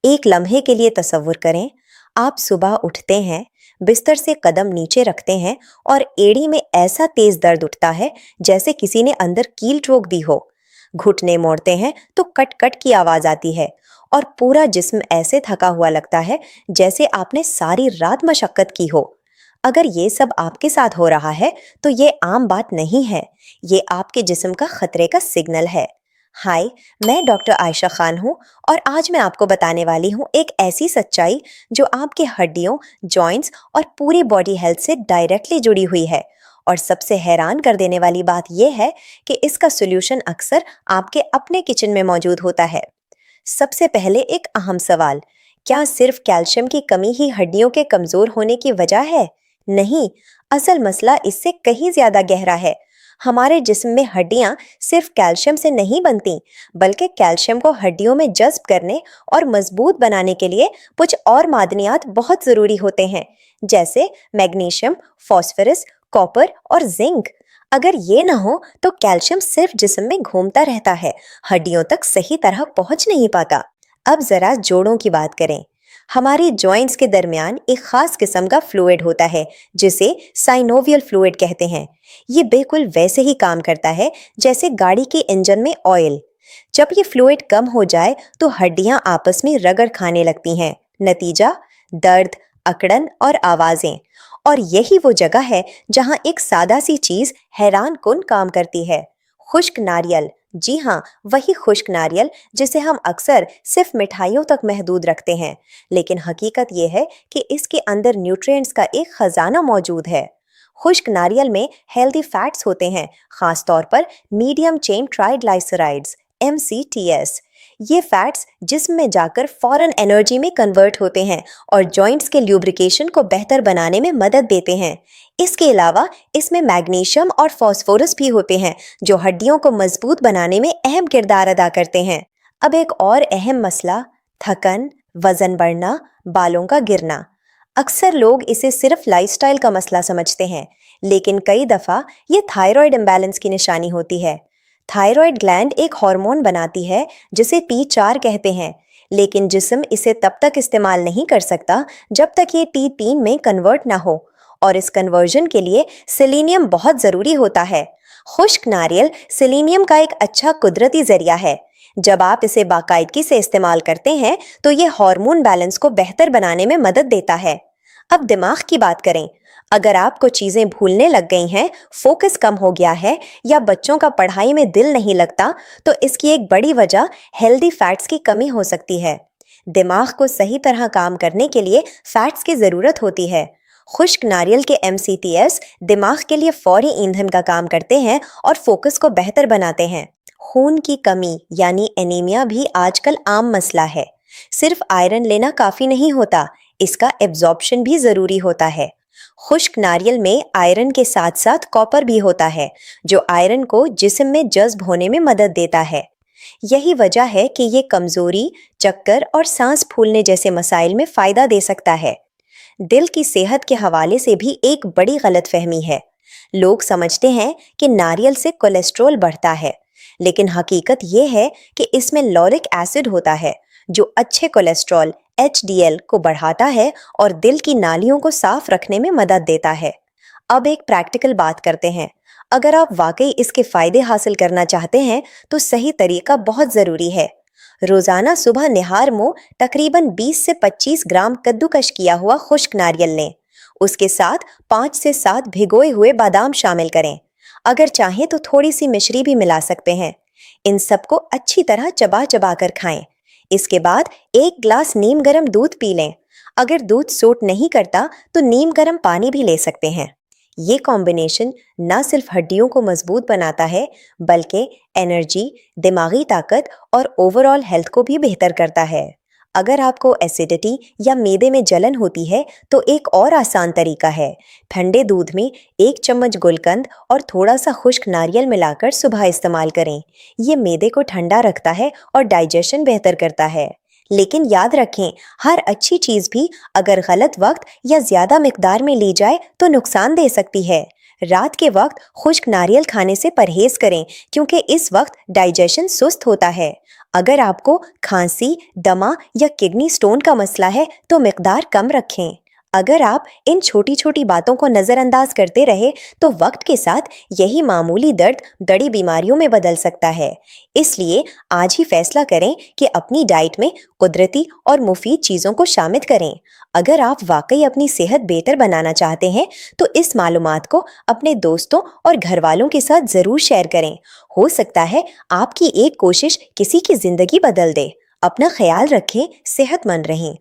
एक लम्हे के लिए तसव्वुर करें, आप सुबह उठते हैं, बिस्तर से कदम नीचे रखते हैं और एड़ी में ऐसा तेज दर्द उठता है जैसे किसी ने अंदर कील ठोक दी हो। घुटने मोड़ते हैं तो कट कट की आवाज आती है और पूरा जिस्म ऐसे थका हुआ लगता है जैसे आपने सारी रात मशक्कत की हो। अगर ये सब आपके साथ हो रहा है तो ये आम बात नहीं है, ये आपके जिस्म का खतरे का सिग्नल है। हाय, मैं डॉक्टर आयशा खान हूँ और आज मैं आपको बताने वाली हूँ एक ऐसी सच्चाई जो आपके हड्डियों, जॉइंट्स और पूरी बॉडी हेल्थ से डायरेक्टली जुड़ी हुई है। और सबसे हैरान कर देने वाली बात यह है कि इसका सॉल्यूशन अक्सर आपके अपने किचन में मौजूद होता है। सबसे पहले एक अहम सवाल, क्या सिर्फ कैल्शियम की कमी ही हड्डियों के कमजोर होने की वजह है? नहीं, असल मसला इससे कहीं ज्यादा गहरा है। हमारे जिस्म में हड्डियां सिर्फ कैल्शियम से नहीं बनती, बल्कि कैल्शियम को हड्डियों में जज्ब करने और मजबूत बनाने के लिए कुछ और मादनियात बहुत जरूरी होते हैं, जैसे मैग्नीशियम, फास्फोरस, कॉपर और जिंक। अगर ये ना हो तो कैल्शियम सिर्फ जिस्म में घूमता रहता है, हड्डियों तक सही तरह पहुंच नहीं पाता। अब जरा जोड़ों की बात करें। हमारी जॉइंट्स के दरमियान एक खास किस्म का फ्लूइड होता है जिसे साइनोवियल फ्लूइड कहते हैं। ये बिल्कुल वैसे ही काम करता है जैसे गाड़ी के इंजन में ऑयल। जब ये फ्लूइड कम हो जाए तो हड्डियां आपस में रगड़ खाने लगती हैं। नतीजा, दर्द, अकड़न और आवाजें। और यही वो जगह है जहां एक सादा सी चीज हैरान कुन काम करती है, खुश्क नारियल। जी हाँ, वही खुश्क नारियल जिसे हम अक्सर सिर्फ मिठाइयों तक महदूद रखते हैं, लेकिन हकीकत ये है कि इसके अंदर न्यूट्रिएंट्स का एक खजाना मौजूद है। खुश्क नारियल में हेल्दी फैट्स होते हैं, खास तौर पर मीडियम चेन ट्राइग्लाइसराइड्स MCTS। ये फैट्स जिस्म में जाकर फौरन एनर्जी में कन्वर्ट होते हैं और जॉइंट्स के ल्यूब्रिकेशन को बेहतर बनाने में मदद देते हैं। इसके अलावा इसमें मैग्नीशियम और फास्फोरस भी होते हैं जो हड्डियों को मजबूत बनाने में अहम किरदार अदा करते हैं। अब एक और अहम मसला, थकन, वजन बढ़ना, बालों का गिरना। अक्सर लोग इसे सिर्फ लाइफस्टाइल का मसला समझते हैं, लेकिन कई दफा ये थायराइड इम्बैलेंस की निशानी होती है। थायराइड ग्लैंड एक हार्मोन बनाती है जिसे T4 कहते हैं, लेकिन जिस्म इसे तब तक इस्तेमाल नहीं कर सकता जब तक ये T3 में कन्वर्ट ना हो, और इस कन्वर्जन के लिए सेलेनियम बहुत ज़रूरी होता है। खुश्क नारियल सेलेनियम का एक अच्छा कुदरती जरिया है। जब आप इसे बाकायदगी से इस्तेमाल करते हैं तो ये हार्मोन बैलेंस को बेहतर बनाने में मदद देता है। अब दिमाग की बात करें। अगर आपको चीज़ें भूलने लग गई हैं, फोकस कम हो गया है या बच्चों का पढ़ाई में दिल नहीं लगता, तो इसकी एक बड़ी वजह हेल्दी फैट्स की कमी हो सकती है। दिमाग को सही तरह काम करने के लिए फैट्स की ज़रूरत होती है। खुश्क नारियल के MCTS दिमाग के लिए फौरी ईंधन का काम करते हैं और फोकस को बेहतर बनाते हैं। खून की कमी यानी एनीमिया भी आजकल आम मसला है। सिर्फ आयरन लेना काफ़ी नहीं होता, इसका एब्जॉर्प्शन भी ज़रूरी होता है। खुश्क नारियल में आयरन के साथ साथ कॉपर भी होता है जो आयरन को जिस्म में जज्ब होने में मदद देता है। यही वजह है कि ये कमजोरी, चक्कर और सांस फूलने जैसे मसाइल में फायदा दे सकता है। दिल की सेहत के हवाले से भी एक बड़ी गलतफहमी है। लोग समझते हैं कि नारियल से कोलेस्ट्रॉल बढ़ता है, लेकिन हकीकत ये है कि इसमें लॉरिक एसिड होता है जो अच्छे कोलेस्ट्रॉल HDL को बढ़ाता है और दिल की नालियों को साफ रखने में मदद देता है। अब एक प्रैक्टिकल बात करते हैं। अगर आप वाकई इसके फायदे हासिल करना चाहते हैं तो सही तरीका बहुत ज़रूरी है। रोज़ाना सुबह निहार मुंह तकरीबन 20 से 25 ग्राम कद्दूकश किया हुआ खुश्क नारियल लें। उसके साथ 5 से 7 भिगोए हुए बादाम शामिल करें। अगर चाहें तो थोड़ी सी मिश्री भी मिला सकते हैं। इन सबको अच्छी तरह चबा चबा कर खाएं। इसके बाद 1 गिलास नीम गर्म दूध पी लें। अगर दूध सूट नहीं करता तो नीम गर्म पानी भी ले सकते हैं। ये कॉम्बिनेशन न सिर्फ हड्डियों को मजबूत बनाता है, बल्कि एनर्जी, दिमागी ताकत और ओवरऑल हेल्थ को भी बेहतर करता है। अगर आपको एसिडिटी या मैदे में जलन होती है तो एक और आसान तरीका है। ठंडे दूध में 1 चम्मच गुलकंद और थोड़ा सा खुश्क नारियल मिलाकर सुबह इस्तेमाल करें। ये मैदे को ठंडा रखता है और डाइजेशन बेहतर करता है। लेकिन याद रखें, हर अच्छी चीज़ भी अगर गलत वक्त या ज़्यादा मिकदार में ली जाए तो नुकसान दे सकती है। रात के वक्त खुश्क नारियल खाने से परहेज करें क्योंकि इस वक्त डाइजेशन सुस्त होता है। اگر آپ کو کھانسی، دمہ یا کڈنی سٹون کا مسئلہ ہے تو مقدار کم رکھیں۔ اگر آپ ان چھوٹی چھوٹی باتوں کو نظر انداز کرتے رہے تو وقت کے ساتھ یہی معمولی درد بڑی بیماریوں میں بدل سکتا ہے۔ اس لیے آج ہی فیصلہ کریں کہ اپنی ڈائٹ میں قدرتی اور مفید چیزوں کو شامل کریں۔ اگر آپ واقعی اپنی صحت بہتر بنانا چاہتے ہیں تو اس معلومات کو اپنے دوستوں اور گھر والوں کے ساتھ ضرور شیئر کریں۔ ہو سکتا ہے آپ کی ایک کوشش کسی کی زندگی بدل دے۔ اپنا خیال رکھیں، صحت مند رہیں